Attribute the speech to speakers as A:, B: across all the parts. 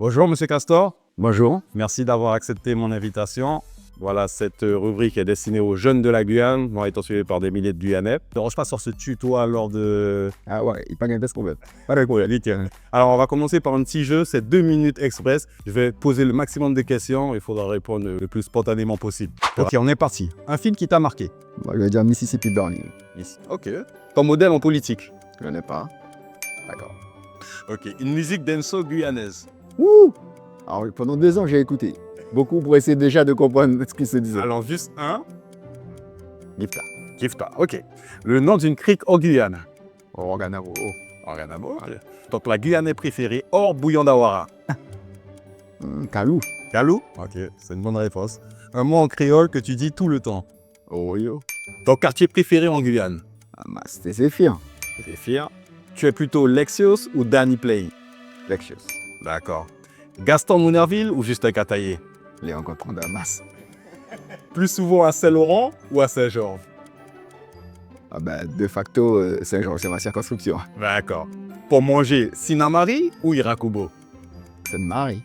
A: Bonjour Monsieur Castor,
B: Bonjour.
A: merci d'avoir accepté mon invitation. Voilà, cette rubrique est destinée aux jeunes de la Guyane, moi étant suivi par des milliers de Guyanais. Ne dérange pas sur ce tutoie lors de...
B: Ah ouais, il n'y a pas de problème.
A: Pas de problème, nickel. Alors on va commencer par un petit jeu, c'est 2 minutes express. Je vais poser le maximum de questions, il faudra répondre le plus spontanément possible. Ok, on est parti. Un film qui t'a marqué?
B: Moi, je vais dire Mississippi Burning.
A: Ici. Ok. Ton modèle en politique?
B: Je ne connais pas.
A: D'accord. Ok, une musique dancehall guyanaise?
B: Ouh! Alors, pendant 2 ans, j'ai écouté. Beaucoup pour essayer déjà de comprendre ce qui se disait.
A: Alors juste un.
B: Gifta.
A: Kifta, ok. Le nom d'une crique en Guyane?
B: Oranganavo.
A: Oranganabo, ok. Donc la Guyanais préférée hors Bouillon d'Awara?
B: Kalou.
A: Galou? Ok, c'est une bonne réponse. Un mot en créole que tu dis tout le temps?
B: Oyo.
A: Ton quartier préféré en Guyane?
B: C'était Zéphyr.
A: T'es fier? Tu es plutôt Lexios ou Danny Play?
B: Lexios.
A: D'accord. Gaston Mounerville ou juste un Cataillé?
B: Les rencontres de Damas.
A: Plus souvent à Saint-Laurent ou à Saint-Georges?
B: De facto, Saint-Georges, c'est ma circonscription.
A: D'accord. Pour manger, Sinamari ou Irakubo?
B: C'est de Marie.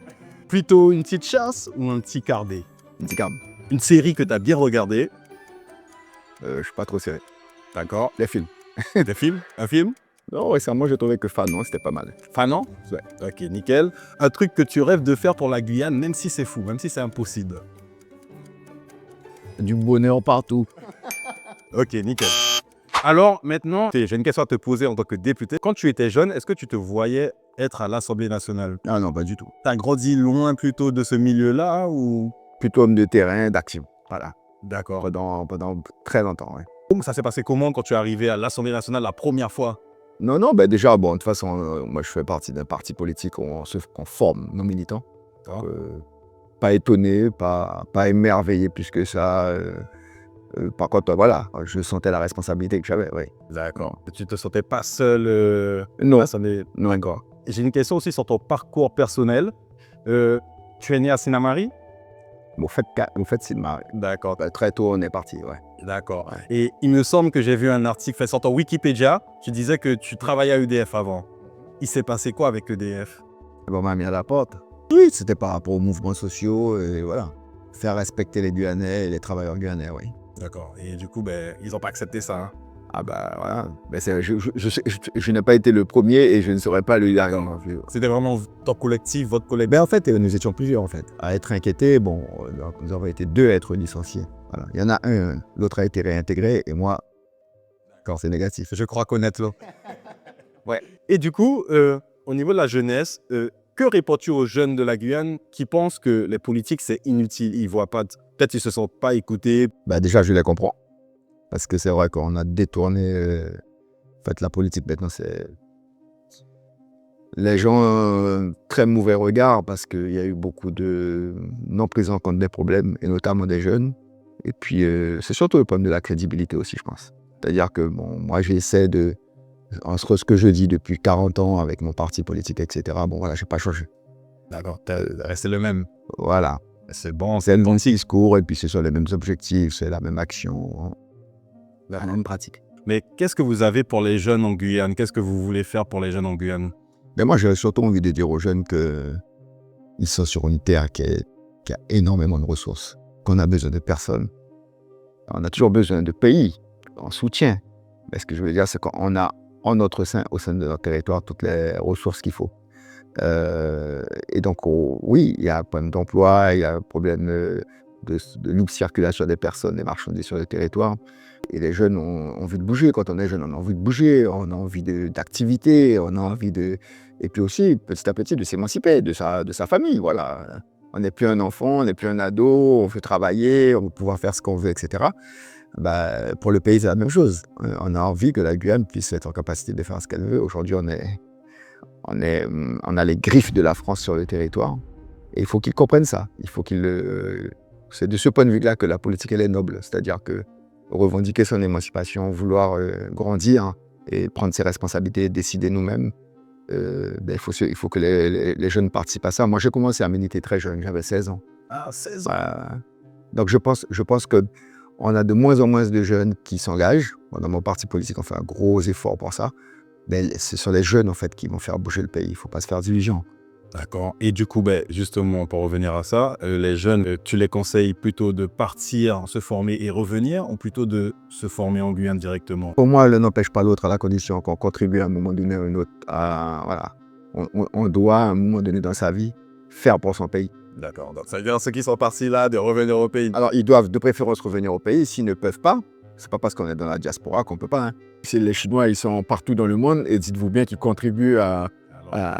A: Plutôt une petite chasse ou un petit cardé?
B: Une petite garde.
A: Une série que tu as bien regardée?
B: Je suis pas trop serré.
A: D'accord.
B: Les films.
A: Des films? Un film?
B: Non, récemment, j'ai trouvé que Fanon, c'était pas mal.
A: Fanon?
B: Ouais.
A: Ok, nickel. Un truc que tu rêves de faire pour la Guyane, même si c'est fou, même si c'est impossible.
B: Du bonheur partout.
A: Ok, nickel. Alors maintenant, j'ai une question à te poser en tant que député. Quand tu étais jeune, est-ce que tu te voyais être à l'Assemblée nationale?
B: Ah non, pas du tout.
A: T'as grandi loin plutôt de ce milieu-là ou...
B: Plutôt homme de terrain, d'action. Voilà.
A: D'accord.
B: Pendant très longtemps, ouais.
A: Ça s'est passé comment quand tu es arrivé à l'Assemblée nationale la première fois?
B: Non, déjà, de toute façon, moi je fais partie d'un parti politique où on forme nos militants.
A: D'accord.
B: Pas étonné, pas émerveillé plus que ça. Par contre, voilà, je sentais la responsabilité que j'avais, oui.
A: D'accord. Tu te sentais pas seul
B: Non,
A: non, d'accord. J'ai une question aussi sur ton parcours personnel. Tu es né à Sinamari?
B: au fait, c'est ma...
A: D'accord.
B: Très tôt, on est parti, ouais.
A: D'accord.
B: Ouais.
A: Et il me semble que j'ai vu un article fait sur ton Wikipédia. Tu disais que tu travaillais à EDF avant. Il s'est passé quoi avec EDF?
B: On m'a mis à la porte. Oui, c'était par rapport aux mouvements sociaux, et voilà. Faire respecter les Guyanais et les travailleurs guyanais, oui.
A: D'accord. Et du coup, ils n'ont pas accepté ça. Hein?
B: Voilà. Je n'ai pas été le premier et je ne serai pas le dernier.
A: C'était vraiment ton collectif, votre collectif?
B: En fait, nous étions plusieurs en fait. À être inquiétés, nous avons été 2 à être licenciés. Voilà. Il y en a un, l'autre a été réintégré et moi, quand c'est négatif.
A: Je crois connaître là. Ouais. Et du coup, au niveau de la jeunesse, que réponds-tu aux jeunes de la Guyane qui pensent que les politiques c'est inutile? Ils voient pas, peut-être ils se sentent pas écoutés.
B: Déjà, je les comprends. Parce que c'est vrai qu'on a détourné en fait, la politique maintenant, c'est... Les gens, très mauvais regard parce qu'il y a eu beaucoup de non prise en compte des problèmes, et notamment des jeunes. Et puis, c'est surtout le problème de la crédibilité aussi, je pense. C'est-à-dire que moi, j'essaie de... Entre ce que je dis depuis 40 ans avec mon parti politique, etc., voilà, j'ai pas changé.
A: D'accord, t'es resté le même.
B: Voilà.
A: C'est bon,
B: C'est le même discours, et puis ce sont les mêmes objectifs, c'est la même action, la même pratique.
A: Mais qu'est-ce que vous avez pour les jeunes en Guyane? Qu'est-ce que vous voulez faire pour les jeunes en Guyane?
B: Moi, j'ai surtout envie de dire aux jeunes qu'ils sont sur une terre qui a énormément de ressources, qu'on a besoin de personnes. On a toujours besoin de pays en soutien. Mais ce que je veux dire, c'est qu'on a en notre sein, au sein de notre territoire, toutes les ressources qu'il faut. Et donc, oui, il y a un problème d'emploi, il y a un problème de libre circulation des personnes, des marchandises sur le territoire. Et les jeunes ont envie de bouger. Quand on est jeune, on a envie de bouger, on a envie d'activité, on a envie de... Et puis aussi, petit à petit, de s'émanciper de sa famille, voilà. On n'est plus un enfant, on n'est plus un ado, on veut travailler, on veut pouvoir faire ce qu'on veut, etc. Pour le pays, c'est la même chose. On a envie que la Guyane puisse être en capacité de faire ce qu'elle veut. Aujourd'hui, on a les griffes de la France sur le territoire. Et il faut qu'ils comprennent ça. Il faut c'est de ce point de vue-là que la politique, elle est noble. C'est-à-dire que revendiquer son émancipation, vouloir grandir et prendre ses responsabilités, décider nous-mêmes, il faut que les jeunes participent à ça. Moi, j'ai commencé à militer très jeune, j'avais 16 ans.
A: Ah, 16 ans.
B: Donc, je pense qu'on a de moins en moins de jeunes qui s'engagent. Dans mon parti politique, on fait un gros effort pour ça. Mais ce sont les jeunes, en fait, qui vont faire bouger le pays. Il ne faut pas se faire d'illusions.
A: D'accord. Et du coup, justement, pour revenir à ça, les jeunes, tu les conseilles plutôt de partir, se former et revenir, ou plutôt de se former en Guyane directement?
B: Pour moi, l'un n'empêche pas l'autre à la condition qu'on contribue à un moment donné ou à un autre. Voilà. On doit, à un moment donné dans sa vie, faire pour son pays.
A: D'accord. Donc, ça veut dire ceux qui sont partis là, de revenir au pays.
B: Alors, ils doivent de préférence revenir au pays. S'ils ne peuvent pas, c'est pas parce qu'on est dans la diaspora qu'on peut pas. Hein. Si les Chinois, ils sont partout dans le monde, et dites-vous bien qu'ils contribuent à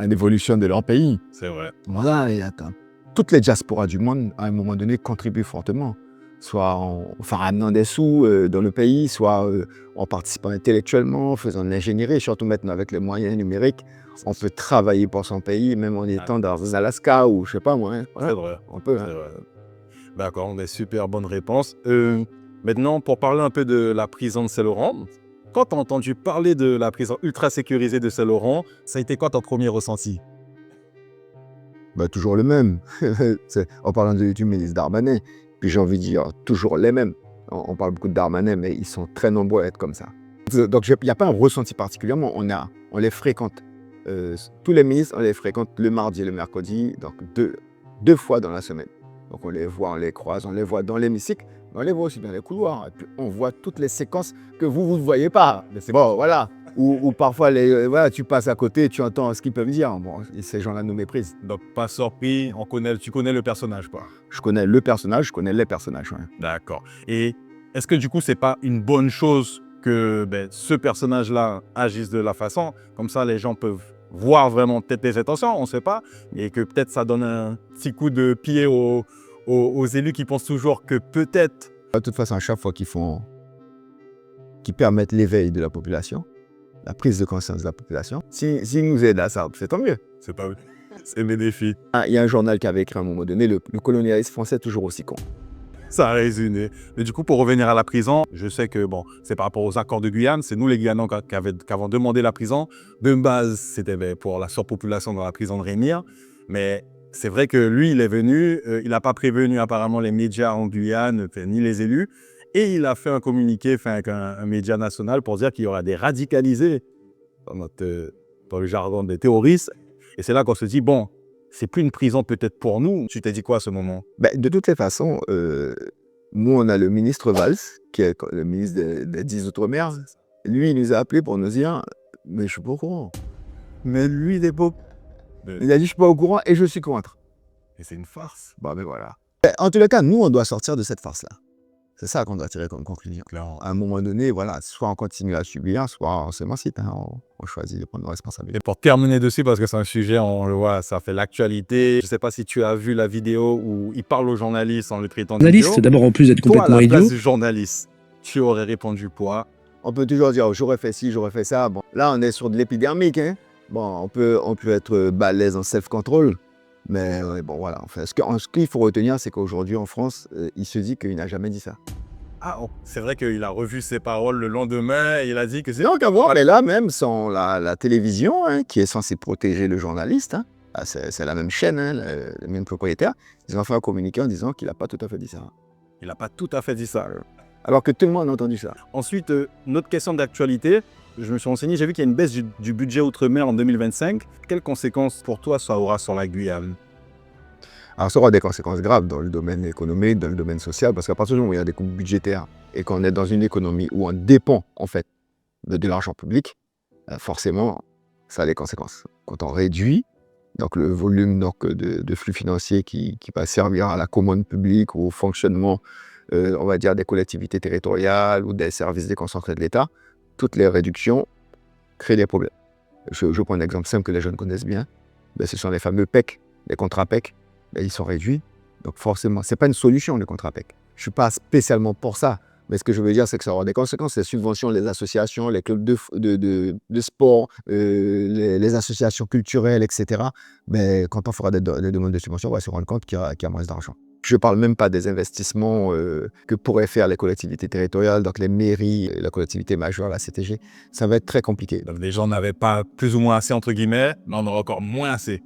B: l'évolution de leur pays.
A: C'est vrai.
B: Voilà, et attends. Toutes les diasporas du monde, à un moment donné, contribuent fortement. Soit en ramenant des sous dans le pays, soit en participant intellectuellement, en faisant de l'ingénierie, surtout maintenant avec les moyens numériques. On peut travailler pour son pays, même en étant dans Alaska ou je sais pas moi. Hein.
A: C'est vrai.
B: On peut. Hein.
A: C'est vrai. D'accord, des super bonnes réponses. Maintenant, pour parler un peu de la prison de Saint-Laurent, quand tu as entendu parler de la prison ultra sécurisée de Saint-Laurent, ça a été quoi ton premier ressenti?
B: Toujours le même. En parlant du ministre Darmanin, puis j'ai envie de dire toujours les mêmes. On parle beaucoup de Darmanin, mais ils sont très nombreux à être comme ça. Donc il n'y a pas un ressenti particulièrement, on les fréquente. Tous les ministres, on les fréquente le mardi et le mercredi, donc deux fois dans la semaine. Donc on les voit, on les croise, on les voit dans l'hémicycle, mais on les voit aussi dans les couloirs. Et puis on voit toutes les séquences que vous ne voyez pas. Bon, voilà. Ou parfois, voilà, tu passes à côté, tu entends ce qu'ils peuvent dire. Bon, ces gens-là nous méprisent.
A: Donc, pas surpris, tu connais le personnage, quoi.
B: Je connais le personnage, je connais les personnages. Ouais.
A: D'accord. Et est-ce que du coup, c'est pas une bonne chose que ce personnage-là agisse de la façon, comme ça les gens peuvent voir vraiment peut-être les intentions, on ne sait pas, et que peut-être ça donne un petit coup de pied aux élus qui pensent toujours que peut-être...
B: De toute façon, à chaque fois qu'ils permettent l'éveil de la population, la prise de conscience de la population, s'ils nous aident à ça, c'est tant mieux.
A: C'est bénéfique.
B: Il y a un journal qui avait écrit à un moment donné, le colonialisme français est toujours aussi con.
A: Ça a résumé. Mais du coup, pour revenir à la prison, je sais que c'est par rapport aux accords de Guyane, c'est nous les Guyanans qui avons demandé la prison. De base, c'était pour la surpopulation dans la prison de Rémire. Mais c'est vrai que lui, il est venu, il n'a pas prévenu apparemment les médias en Guyane, ni les élus. Et il a fait un communiqué avec un média national pour dire qu'il y aura des radicalisés dans le jargon des terroristes. Et c'est là qu'on se dit, c'est plus une prison peut-être pour nous. Tu t'es dit quoi à ce moment?
B: De toutes les façons, nous, on a le ministre Valls, qui est le ministre des 10 Outre-mer. Lui, il nous a appelés pour nous dire « Mais je suis pas au courant. » Mais lui, il est pas... Il a dit « Je suis pas au courant et je suis contre. »
A: Et c'est une farce.
B: Voilà. En tous les cas, nous, on doit sortir de cette farce-là. C'est ça qu'on doit tirer comme conclusion.
A: Clairement.
B: À un moment donné, voilà, soit on continue à subir, soit on s'émancipe. Hein, on choisit de prendre nos responsabilités.
A: Et pour terminer dessus, parce que c'est un sujet, on le voit, ça fait l'actualité. Je ne sais pas si tu as vu la vidéo où il parle aux journalistes en le traitant de
C: Journaliste, d'abord, en plus d'être complètement
A: toi, à la
C: idiot.
A: place du journaliste, tu aurais répondu quoi?
B: On peut toujours dire, j'aurais fait ci, j'aurais fait ça. Bon, là, on est sur de l'épidermique. Hein. On peut être balèze en self-control. Mais voilà. Enfin, ce qu'il faut retenir, c'est qu'aujourd'hui, en France, il se dit qu'il n'a jamais dit ça.
A: C'est vrai qu'il a revu ses paroles le lendemain et il a dit que c'est...
B: Donc, avant, on est là même sans la télévision, hein, qui est censée protéger le journaliste. Hein. C'est la même chaîne, hein, le même propriétaire. Ils ont fait un communiqué en disant qu'il n'a pas tout à fait dit ça.
A: Il n'a pas tout à fait dit ça.
B: Alors que tout le monde a entendu ça.
A: Ensuite, notre question d'actualité, je me suis renseigné, j'ai vu qu'il y a une baisse du budget Outre-mer en 2025. Quelles conséquences pour toi ça aura sur la Guyane?
B: Alors ça aura des conséquences graves dans le domaine économique, dans le domaine social, parce qu'à partir du moment où il y a des coupes budgétaires et qu'on est dans une économie où on dépend en fait de l'argent public, forcément, ça a des conséquences. Quand on réduit donc le volume de flux financiers qui va servir à la commande publique, au fonctionnement, on va dire, des collectivités territoriales ou des services déconcentrés de l'État, toutes les réductions créent des problèmes. Je prends un exemple simple que les jeunes connaissent bien. Ce sont les fameux PEC, les contrats PEC. Ils sont réduits. Donc forcément, ce n'est pas une solution, les contrats PEC. Je ne suis pas spécialement pour ça. Mais ce que je veux dire, c'est que ça aura des conséquences. Les subventions, les associations, les clubs de sport, les associations culturelles, etc. Mais quand on fera des demandes de subventions, on va se rendre compte qu'il y a moins d'argent. Je ne parle même pas des investissements que pourraient faire les collectivités territoriales, donc les mairies, la collectivité majeure, la CTG. Ça va être très compliqué.
A: Donc les gens n'avaient pas plus ou moins assez, entre guillemets, mais on aura encore moins assez.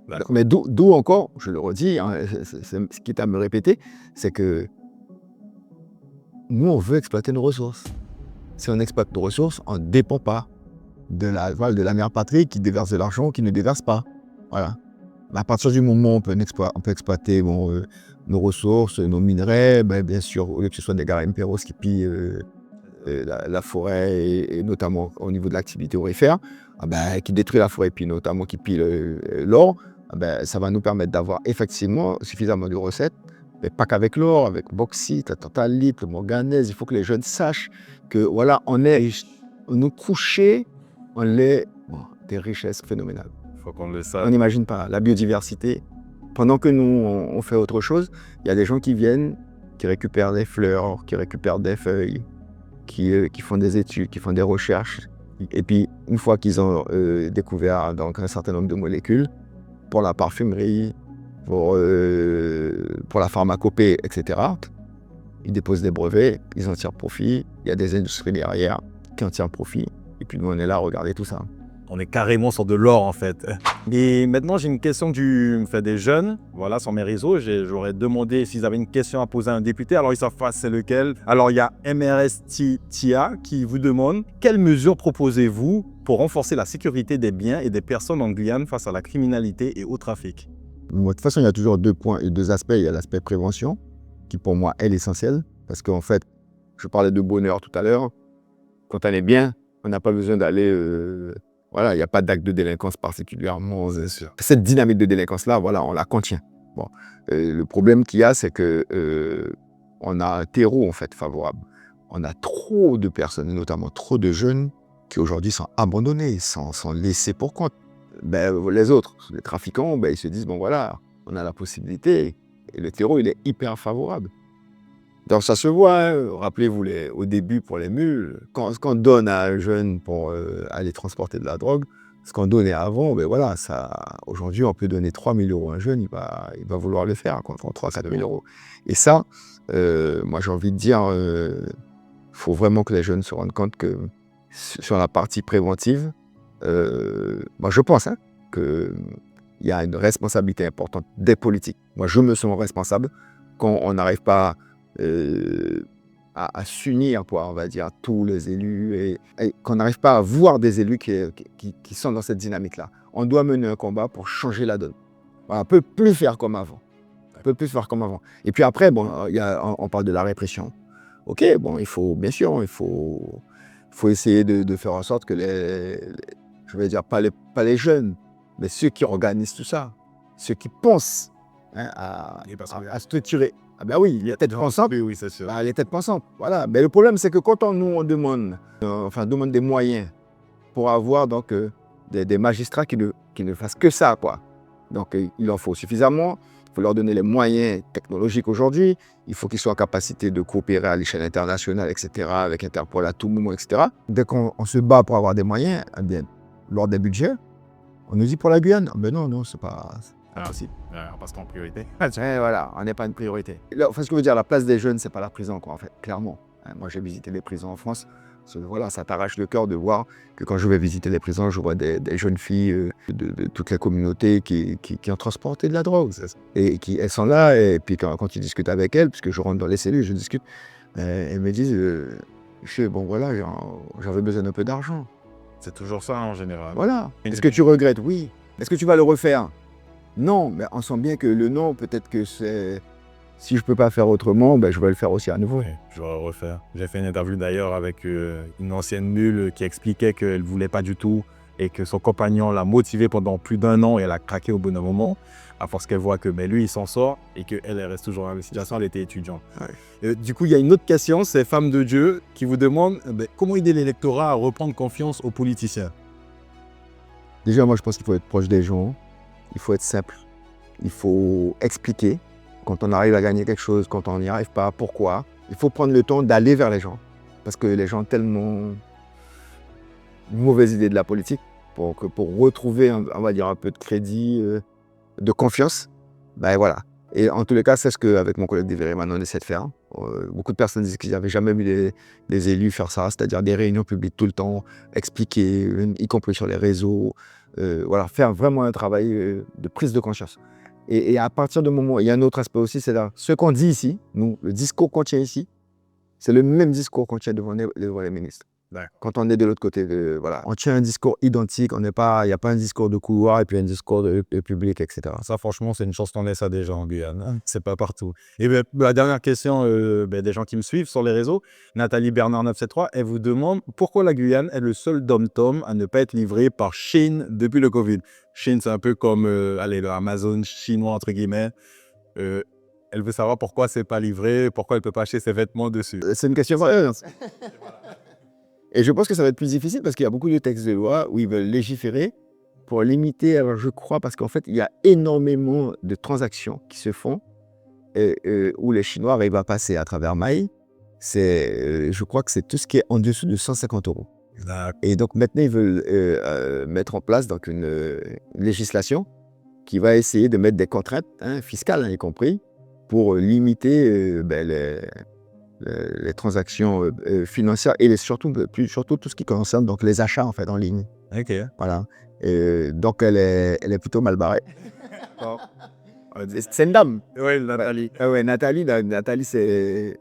B: Voilà. Mais d'où encore, je le redis, hein, ce qui est à me répéter, c'est que nous, on veut exploiter nos ressources. Si on exploite nos ressources, on ne dépend pas de la mère patrie qui déverse de l'argent ou qui ne déverse pas. Voilà. À partir du moment où on peut exploiter nos ressources, nos minerais, bien sûr, au lieu que ce soit des garimpeiros qui pillent la forêt et notamment au niveau de l'activité aurifère, qui détruit la forêt et puis notamment qui pille l'or, ça va nous permettre d'avoir effectivement suffisamment de recettes, mais pas qu'avec l'or, avec le bauxite, la tantalite, le manganèse. Il faut que les jeunes sachent que voilà, nous couchés, on est des richesses phénoménales.
A: Il faut qu'on le sache.
B: On n'imagine pas la biodiversité. Pendant que nous, on fait autre chose, il y a des gens qui viennent, qui récupèrent des fleurs, qui récupèrent des feuilles, qui font des études, qui font des recherches. Et puis, une fois qu'ils ont découvert donc, un certain nombre de molécules, pour la parfumerie, pour la pharmacopée, etc., ils déposent des brevets, ils en tirent profit. Il y a des industries derrière qui en tirent profit. Et puis, nous, on est là à regarder tout ça.
A: On est carrément sur de l'or, en fait. Et maintenant, j'ai une question des jeunes. Voilà, sur mes réseaux, j'aurais demandé s'ils avaient une question à poser à un député. Alors, ils savent pas c'est lequel. Alors, il y a MRSTIA qui vous demande « Quelles mesures proposez-vous pour renforcer la sécurité des biens et des personnes en Guyane face à la criminalité et au trafic ?»
B: De toute façon, il y a toujours deux aspects. Il y a l'aspect prévention, qui pour moi est l'essentiel. Parce qu'en fait, je parlais de bonheur tout à l'heure. Quand on est bien, on n'a pas besoin d'aller... Voilà, il n'y a pas d'acte de délinquance particulièrement. Cette dynamique de délinquance-là, voilà, on la contient. Bon. Le problème qu'il y a, c'est que on a un terreau en fait favorable. On a trop de personnes, notamment trop de jeunes, qui aujourd'hui sont abandonnés, sont laissés pour compte. Les autres, les trafiquants, ils se disent, bon voilà, on a la possibilité. Et le terreau, il est hyper favorable. Donc ça se voit, hein. Rappelez-vous au début pour les mules, ce qu'on donne à un jeune pour aller transporter de la drogue, ce qu'on donnait avant, voilà, aujourd'hui on peut donner 3 000 € à un jeune, il va vouloir le faire contre 3 000 à 4 000 €. Et ça, moi j'ai envie de dire, faut vraiment que les jeunes se rendent compte que sur la partie préventive, moi je pense qu'il y a une responsabilité importante des politiques. Moi je me sens responsable quand on n'arrive pas à s'unir, on va dire, tous les élus et qu'on n'arrive pas à voir des élus qui sont dans cette dynamique-là. On doit mener un combat pour changer la donne. On ne peut plus faire comme avant. Et puis après, on parle de la répression. Ok, il faut essayer de faire en sorte que je vais dire, pas les jeunes, mais ceux qui organisent tout ça, ceux qui pensent à structurer. Oui, les têtes pensantes.
A: Oui, c'est sûr.
B: Les têtes pensantes, voilà. Mais le problème, c'est que quand on demande des moyens pour avoir donc, des magistrats qui ne fassent que ça, quoi. Donc, il en faut suffisamment. Il faut leur donner les moyens technologiques aujourd'hui. Il faut qu'ils soient en capacité de coopérer à l'échelle internationale, etc., avec Interpol à tout moment, etc. Dès qu'on se bat pour avoir des moyens, lors des budgets, on nous dit pour la Guyane, non, c'est pas...
A: on passe pas en priorité.
B: Voilà, on n'est pas une priorité. Ce que je veux dire, la place des jeunes, c'est pas la prison, quoi, en fait, clairement. Moi, j'ai visité des prisons en France. Voilà, ça t'arrache le cœur de voir que quand je vais visiter des prisons, je vois des jeunes filles de toutes les communautés qui ont transporté de la drogue. Et elles sont là, et puis quand tu discutes avec elles, puisque je rentre dans les cellules, je discute, elles me disent, j'avais besoin d'un peu d'argent.
A: C'est toujours ça en général.
B: Voilà. Est-ce que tu regrettes? Oui. Est-ce que tu vas le refaire? Non, mais on sent bien que le non, peut-être que c'est... Si je ne peux pas faire autrement, je vais le faire aussi à nouveau.
A: Oui, je vais le refaire. J'ai fait une interview d'ailleurs avec une ancienne mule qui expliquait qu'elle ne voulait pas du tout et que son compagnon l'a motivée pendant plus d'1 an et elle a craqué au bon moment à force qu'elle voit que lui, il s'en sort et qu'elle reste toujours dans la situation, elle était étudiante. Ouais. Du coup, il y a une autre question, c'est Femme de Dieu qui vous demande comment aider l'électorat à reprendre confiance aux politiciens.
B: Déjà, moi, je pense qu'il faut être proche des gens. Il faut être simple, il faut expliquer quand on arrive à gagner quelque chose, quand on n'y arrive pas, pourquoi. Il faut prendre le temps d'aller vers les gens, parce que les gens ont tellement une mauvaise idée de la politique pour retrouver, on va dire, un peu de crédit, de confiance. Voilà. Et en tous les cas, c'est ce qu'avec mon collègue Deveriman, on essaie de faire. Beaucoup de personnes disent qu'ils n'avaient jamais vu des élus faire ça, c'est-à-dire des réunions publiques tout le temps, expliquer, y compris sur les réseaux. Faire vraiment un travail de prise de conscience. Et à partir du moment, il y a un autre aspect aussi, c'est ce qu'on dit ici, nous, le discours qu'on tient ici, c'est le même discours qu'on tient devant les ministres.
A: D'accord.
B: Quand on est de l'autre côté, voilà, on tient un discours identique, il n'y a pas un discours de couloir et puis un discours de public, etc.
A: Ça, franchement, c'est une chance qu'on ait ça déjà en Guyane, hein. C'est pas partout. Et la dernière question des gens qui me suivent sur les réseaux, Nathalie Bernard 973, elle vous demande pourquoi la Guyane est le seul dom-tom à ne pas être livré par Chine depuis le Covid. Chine, c'est un peu comme le Amazon chinois, entre guillemets. Elle veut savoir pourquoi c'est pas livré, pourquoi elle peut pas acheter ses vêtements dessus.
B: C'est une question vraie. Et je pense que ça va être plus difficile parce qu'il y a beaucoup de textes de loi où ils veulent légiférer pour limiter, alors je crois, parce qu'en fait, il y a énormément de transactions qui se font où les Chinois arrivent à passer à travers mailles. Je crois que c'est tout ce qui est en dessous de 150 €.
A: D'accord.
B: Et donc maintenant, ils veulent mettre en place donc, une législation qui va essayer de mettre des contraintes fiscales, y compris, pour limiter les transactions financières et surtout tout ce qui concerne donc, les achats en fait, en ligne.
A: Ok.
B: Voilà. Donc elle est plutôt mal barrée.
A: Bon.
B: C'est une dame.
A: Oui, Nathalie.
B: Ah ouais, Nathalie, c'est...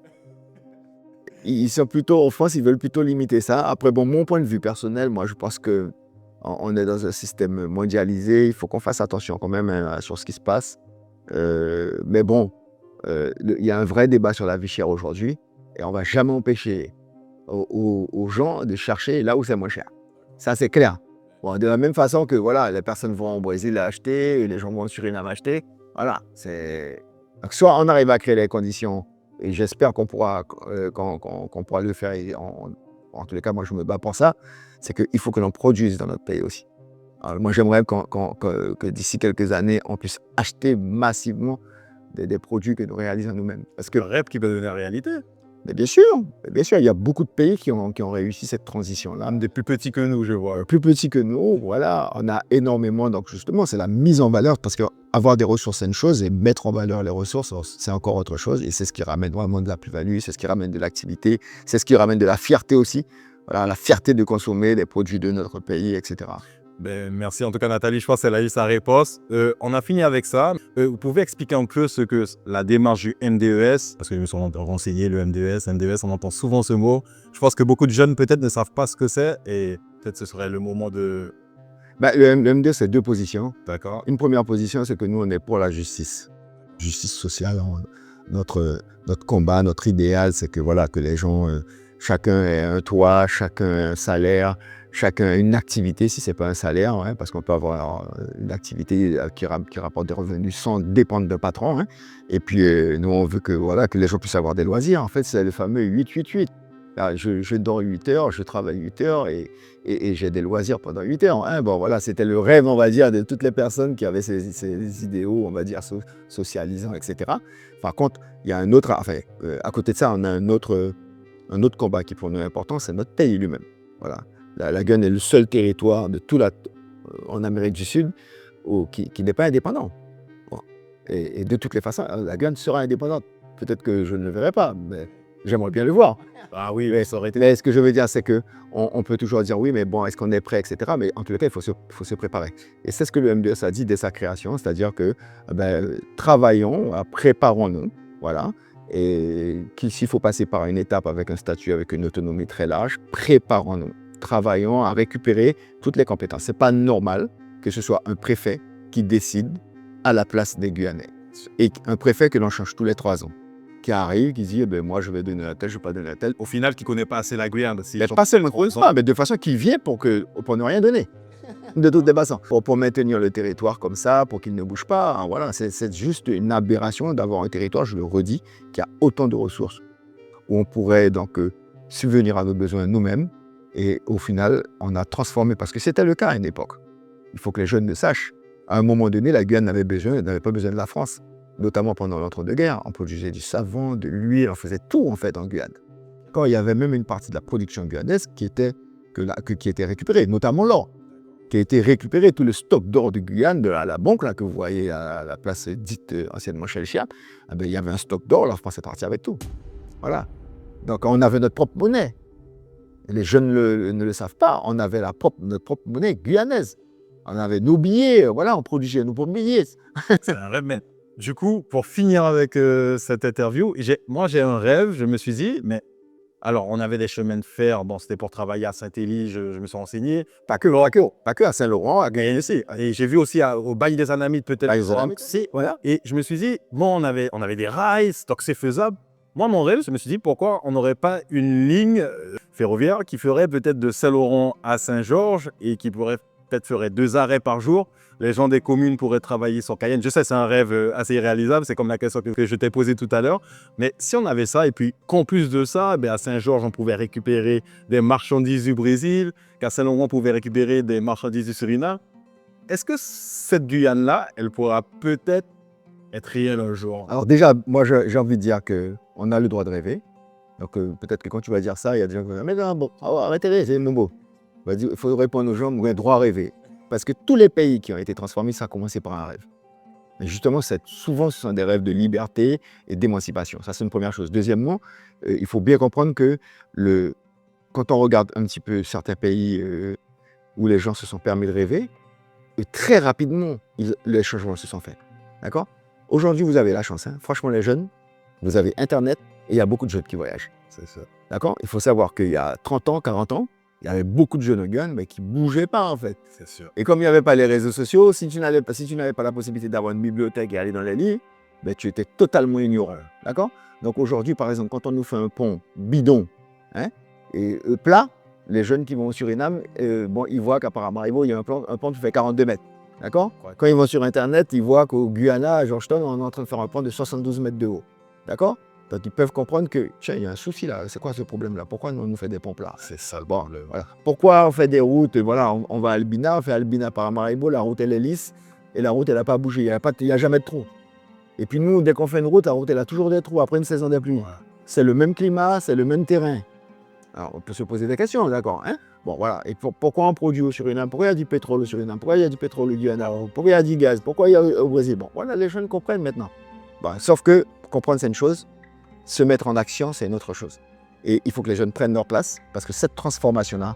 B: Ils sont plutôt en France, ils veulent plutôt limiter ça. Après, bon, mon point de vue personnel, moi, je pense que on est dans un système mondialisé. Il faut qu'on fasse attention quand même sur ce qui se passe. Mais bon, il y a un vrai débat sur la vie chère aujourd'hui, et on va jamais empêcher aux gens de chercher là où c'est moins cher. Ça, c'est clair. Bon, de la même façon que voilà, les personnes vont au Brésil acheter, les gens vont au Suriname acheter. Voilà, donc, soit on arrive à créer les conditions, et j'espère qu'on pourra le faire. Et en tous les cas, moi, je me bats pour ça. C'est qu'il faut que l'on produise dans notre pays aussi. Alors, moi, j'aimerais que d'ici quelques années, on puisse acheter massivement des produits que nous réalisons nous-mêmes. Parce que
A: Le rêve qui peut devenir réalité.
B: mais bien sûr, il y a beaucoup de pays qui ont réussi cette transition-là.
A: Même des plus petits que nous, je vois.
B: Plus petits que nous, voilà, on a énormément. Donc justement, c'est la mise en valeur, parce qu'avoir des ressources, c'est une chose, et mettre en valeur les ressources, c'est encore autre chose. Et c'est ce qui ramène vraiment de la plus-value, c'est ce qui ramène de l'activité, c'est ce qui ramène de la fierté aussi. Voilà, la fierté de consommer les produits de notre pays, etc.
A: Merci en tout cas Nathalie, je pense qu'elle a eu sa réponse. On a fini avec ça. Vous pouvez expliquer un peu ce que la démarche du MDES, parce que je me suis renseigné, le MDES, on entend souvent ce mot. Je pense que beaucoup de jeunes peut-être ne savent pas ce que c'est, et peut-être ce serait le moment de...
B: Le MDES, c'est deux positions.
A: D'accord.
B: Une première position, c'est que nous, on est pour la justice. Justice sociale. Notre combat, notre idéal, c'est que, voilà, que les gens, chacun ait un toit, chacun ait un salaire, chacun ait une activité, si ce n'est pas un salaire, parce qu'on peut avoir une activité qui rapporte des revenus sans dépendre d'un patron. Et puis, nous, on veut que les gens puissent avoir des loisirs. En fait, c'est le fameux 8-8-8. Là, je dors 8 heures, je travaille 8 heures et j'ai des loisirs pendant 8 heures. Bon, voilà, c'était le rêve, on va dire, de toutes les personnes qui avaient ces idéaux, on va dire, socialisants, etc. Par contre, il y a un autre, à côté de ça, on a un autre combat qui pour nous est important, c'est notre pays lui-même. Voilà. La Guyane est le seul territoire de en Amérique du Sud qui n'est pas indépendant. Bon. Et de toutes les façons, la Guyane sera indépendante. Peut-être que je ne le verrai pas, mais j'aimerais bien le voir.
A: Ah oui, ça aurait été...
B: Mais ce que je veux dire, c'est qu'on peut toujours dire oui, mais bon, est-ce qu'on est prêt, etc. Mais en tous les cas, il faut se préparer. Et c'est ce que le MDES a dit dès sa création, c'est-à-dire que travaillons, préparons-nous, voilà. Et s'il faut passer par une étape avec un statut, avec une autonomie très large, préparons-nous. Travaillons à récupérer toutes les compétences. Ce n'est pas normal que ce soit un préfet qui décide à la place des Guyanais. Et un préfet que l'on change tous les 3 ans, qui arrive, qui dit moi je vais donner un tel, je ne vais pas donner un tel.
A: Au final, qui ne connaît pas assez la Guyane.
B: Mais pas seulement, mais de façon qui vient pour ne rien donner. De toutes les façons. Pour maintenir le territoire comme ça, pour qu'il ne bouge pas. Voilà, c'est juste une aberration d'avoir un territoire, je le redis, qui a autant de ressources, où on pourrait donc subvenir à nos besoins nous-mêmes. Et au final, on a transformé, parce que c'était le cas à une époque. Il faut que les jeunes le sachent. À un moment donné, la Guyane n'avait pas besoin de la France, notamment pendant l'entre-deux-guerres. On produisait du savon, de l'huile, on faisait tout en fait en Guyane. Quand il y avait même une partie de la production guyanaise qui était récupérée, notamment l'or, qui a été récupéré, tout le stock d'or de Guyane, à la banque là, que vous voyez à la place dite anciennement Chelchia, il y avait un stock d'or, la France est partie avec tout. Voilà. Donc on avait notre propre monnaie. Les jeunes ne le savent pas, on avait notre propre monnaie guyanaise. On avait nos billets, voilà, on produisait nos propres billets.
A: C'est un rêve, mais du coup, pour finir avec cette interview, moi j'ai un rêve, je me suis dit, mais Alors, on avait des chemins de fer. Bon, c'était pour travailler à Saint-Élie, je me suis renseigné.
B: Pas que à Saint-Laurent, à Gagny aussi.
A: Et j'ai vu aussi au Bail des Anamites, peut-être.
B: Bail des Anamites,
A: Voilà. Et je me suis dit, bon, on avait des rails, donc c'est faisable. Moi, mon rêve, je me suis dit, pourquoi on n'aurait pas une ligne ferroviaire qui ferait peut-être de Saint-Laurent à Saint-Georges et qui pourrait peut-être ferait 2 arrêts par jour. Les gens des communes pourraient travailler sur Cayenne. Je sais, c'est un rêve assez irréalisable. C'est comme la question que je t'ai posée tout à l'heure. Mais si on avait ça, et puis qu'en plus de ça, à Saint-Georges, on pouvait récupérer des marchandises du Brésil, qu'à Saint-Laurent, on pouvait récupérer des marchandises du Suriname, est-ce que cette Guyane-là, elle pourra peut-être être réelle un jour?
B: Alors déjà, moi, j'ai envie de dire qu'on a le droit de rêver. Donc peut-être que quand tu vas dire ça, il y a des gens qui vont dire « Mais non, bon, arrêtez, c'est mon mot ». Il faut répondre aux gens, vous avez droit à rêver. Parce que tous les pays qui ont été transformés, ça a commencé par un rêve. Et justement, souvent, ce sont des rêves de liberté et d'émancipation. Ça, c'est une première chose. Deuxièmement, il faut bien comprendre que quand on regarde un petit peu certains pays où les gens se sont permis de rêver, très rapidement, les changements se sont faits. D'accord? Aujourd'hui, vous avez la chance. Hein. Franchement, les jeunes, vous avez Internet et il y a beaucoup de jeunes qui voyagent.
A: C'est ça.
B: D'accord? Il faut savoir qu'il y a 30 ans, 40 ans, il y avait beaucoup de jeunes au Guyane, mais qui ne bougeaient pas, en fait.
A: C'est sûr.
B: Et comme il n'y avait pas les réseaux sociaux, si tu n'avais pas la possibilité d'avoir une bibliothèque et aller dans les lits, tu étais totalement ignorant. D'accord? Donc aujourd'hui, par exemple, quand on nous fait un pont bidon et plat, les jeunes qui vont au Suriname, ils voient qu'à Paramaribo, il y a un pont qui fait 42 mètres. D'accord? Ouais. Quand ils vont sur Internet, ils voient qu'au Guyana, à Georgetown, on est en train de faire un pont de 72 mètres de haut. D'accord? Donc ils peuvent comprendre que, tiens, il y a un souci là, c'est quoi ce problème-là? Pourquoi on nous fait des pompes là?
A: C'est ça le
B: bon,
A: problème.
B: Voilà. Pourquoi on fait des routes? Voilà, on va à Albina, on fait Albina Paramaribo, la route elle est lisse, et la route elle n'a pas bougé, il n'y a jamais de trous. Et puis nous, dès qu'on fait une route, la route elle a toujours des trous après une saison des pluies. Ouais. C'est le même climat, c'est le même terrain. Alors on peut se poser des questions, d'accord, hein? Bon voilà, et pourquoi on produit au Suriname? Pourquoi il y a du pétrole au Suriname? Pourquoi il y a du pétrole au Guyana? Pourquoi il y a du gaz? Pourquoi il y a au Brésil? Bon, voilà, les jeunes comprennent maintenant. Bon, sauf que, comprendre c'est une chose, se mettre en action, c'est une autre chose. Et il faut que les jeunes prennent leur place, parce que cette transformation-là,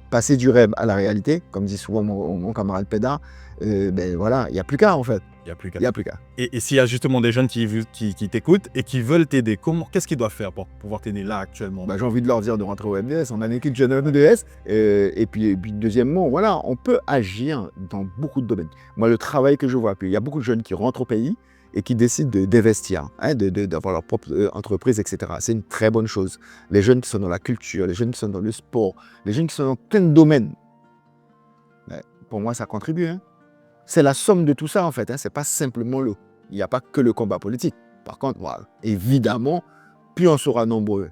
B: passer du rêve à la réalité, comme dit souvent mon camarade Pédard, voilà, il n'y a plus qu'à en fait.
A: Il
B: n'y a plus qu'à.
A: Et s'il y a justement des jeunes qui t'écoutent et qui veulent t'aider, qu'est-ce qu'ils doivent faire pour pouvoir t'aider là actuellement?
B: J'ai envie de leur dire de rentrer au MDS, on a une équipe jeune au MDS. Et puis deuxièmement, voilà, on peut agir dans beaucoup de domaines. Moi, le travail que je vois, puis il y a beaucoup de jeunes qui rentrent au pays et qui décident d'investir, d'avoir leur propre entreprise, etc. C'est une très bonne chose. Les jeunes qui sont dans la culture, les jeunes qui sont dans le sport, les jeunes qui sont dans plein de domaines, pour moi, ça contribue. Hein. C'est la somme de tout ça, en fait. Hein. Ce n'est pas simplement il n'y a pas que le combat politique. Par contre, voilà, évidemment, plus on sera nombreux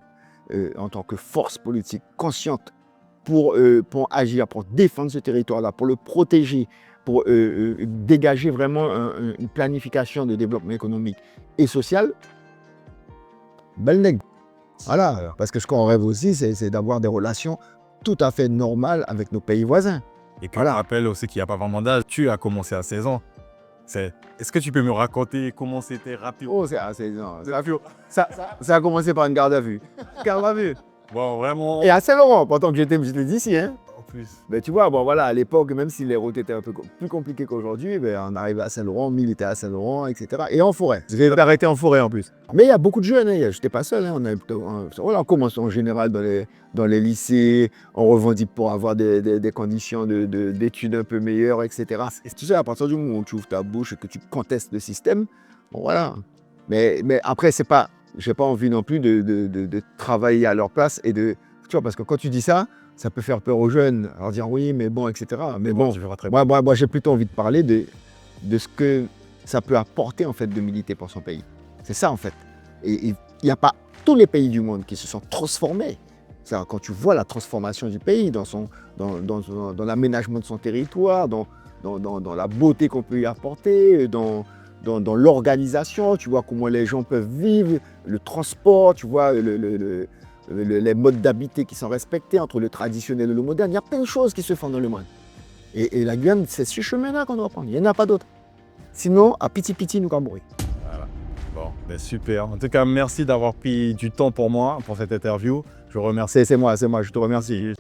B: en tant que force politique consciente pour agir, pour défendre ce territoire-là, pour le protéger, pour dégager vraiment une planification de développement économique et social, belle nègre. Voilà, parce que ce qu'on rêve aussi, c'est d'avoir des relations tout à fait normales avec nos pays voisins.
A: Et puis, voilà. Je rappelle aussi qu'il n'y a pas vraiment d'âge. Tu as commencé à 16 ans. Est-ce que tu peux me raconter comment c'était rapide?
B: Oh, c'est à 16 ans. Ça a commencé par une garde à vue. Garde à vue.
A: Bon, vraiment.
B: Et à Saint-Laurent, pourtant que j'étais d'ici, hein.
A: Plus.
B: Mais tu vois, bon voilà, à l'époque, même si les routes étaient un peu plus compliquées qu'aujourd'hui, on arrivait à Saint-Laurent, Mille était à Saint-Laurent, etc. Et en forêt. J'ai arrêté en forêt en plus. Mais il y a beaucoup de jeunes, hein. Je n'étais pas seul. Hein. On commence en général dans les lycées, on revendique pour avoir des conditions d'études un peu meilleures, etc. Et tu sais, à partir du moment où tu ouvres ta bouche et que tu contestes le système, bon voilà. Mais après, je n'ai pas envie non plus de travailler à leur place et tu vois, parce que quand tu dis ça, ça peut faire peur aux jeunes, leur dire oui, mais bon, etc. Mais bon, moi j'ai plutôt envie de parler de ce que ça peut apporter en fait de militer pour son pays. C'est ça en fait. Et il n'y a pas tous les pays du monde qui se sont transformés. C'est-à-dire, quand tu vois la transformation du pays dans l'aménagement de son territoire, dans la beauté qu'on peut y apporter, dans l'organisation, tu vois comment les gens peuvent vivre, le transport, tu vois les modes d'habiter qui sont respectés entre le traditionnel et le moderne. Il y a plein de choses qui se font dans le monde. Et la Guyane, c'est ce chemin-là qu'on doit prendre. Il n'y en a pas d'autre. Sinon, à piti nous cambrons.
A: Voilà. Bon, super. En tout cas, merci d'avoir pris du temps pour moi, pour cette interview. Je vous remercie.
B: C'est moi, je te remercie.